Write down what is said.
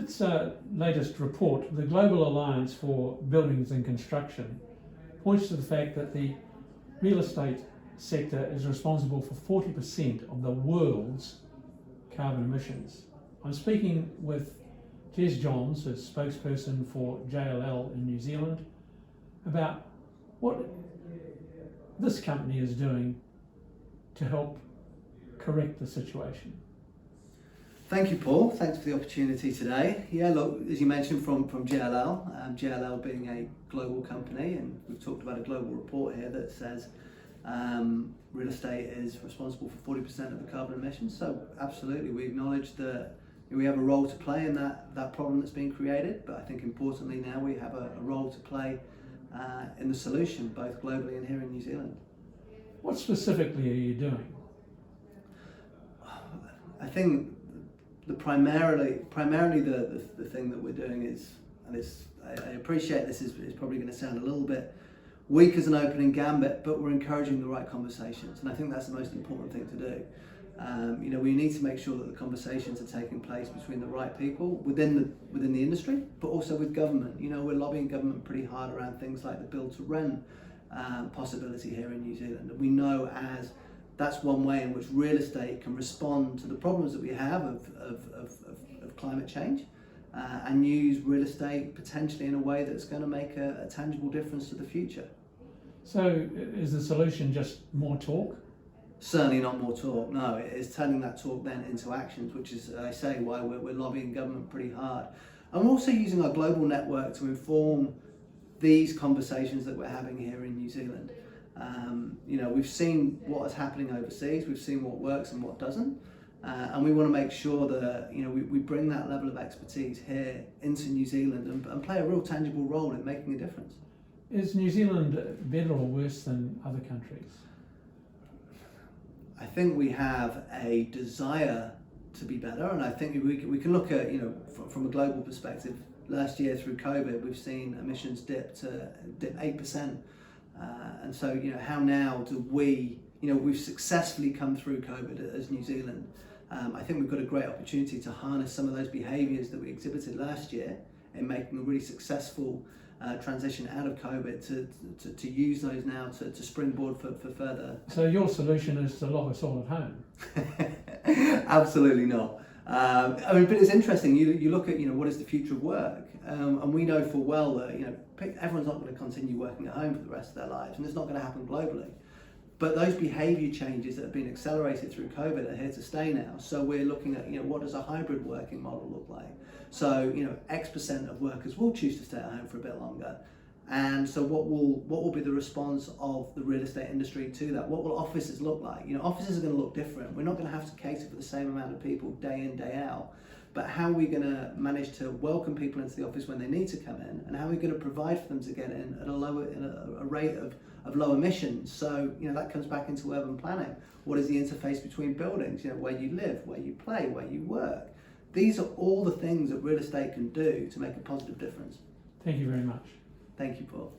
its latest report, the Global Alliance for Buildings and Construction points to the fact that the real estate sector is responsible for 40% of the world's carbon emissions. I'm speaking with Jez Johns, a spokesperson for JLL in New Zealand, about what this company is doing to help correct the situation. Thank you, Paul. Thanks for the opportunity today. Yeah, look, as you mentioned from JLL, JLL being a global company, and we've talked about a global report here that says real estate is responsible for 40% of the carbon emissions. So absolutely, we acknowledge that we have a role to play in that problem that's being created, but I think importantly now we have a role to play in the solution, both globally and here in New Zealand. What specifically are you doing? I think primarily the thing that we're doing is, and I appreciate this is probably going to sound a little bit weak as an opening gambit, but we're encouraging the right conversations, and I think that's the most important thing to do. We need to make sure that the conversations are taking place between the right people within the industry, but also with government. We're lobbying government pretty hard around things like the build to rent possibility here in New Zealand, and we know as that's one way in which real estate can respond to the problems that we have of climate change and use real estate potentially in a way that's going to make a tangible difference to the future. So is the solution just more talk? Certainly not more talk, no. It is turning that talk then into actions, which is, I say, why we're lobbying government pretty hard. And we're also using our global network to inform these conversations that we're having here in New Zealand. We've seen what is happening overseas, we've seen what works and what doesn't, and we want to make sure that we bring that level of expertise here into New Zealand and play a real tangible role in making a difference. Is New Zealand better or worse than other countries? I think we have a desire to be better, and I think we can look at, from a global perspective. Last year through COVID, we've seen emissions dip 8%. And so, how now do we've successfully come through COVID as New Zealand. I think we've got a great opportunity to harness some of those behaviours that we exhibited last year in making a really successful transition out of COVID to use those now to springboard for further. So your solution is to lock us all at home? Absolutely not. But it's interesting. You look at what is the future of work, and we know full well that everyone's not going to continue working at home for the rest of their lives, and it's not going to happen globally. But those behaviour changes that have been accelerated through COVID are here to stay now. So we're looking at what does a hybrid working model look like. So X% of workers will choose to stay at home for a bit longer. And so what will be the response of the real estate industry to that? What will offices look like? Offices are going to look different. We're not going to have to cater for the same amount of people day in, day out. But how are we going to manage to welcome people into the office when they need to come in? And how are we going to provide for them to get in at a rate of low emissions? So that comes back into urban planning. What is the interface between buildings? Where you live, where you play, where you work. These are all the things that real estate can do to make a positive difference. Thank you very much. Thank you, Paul.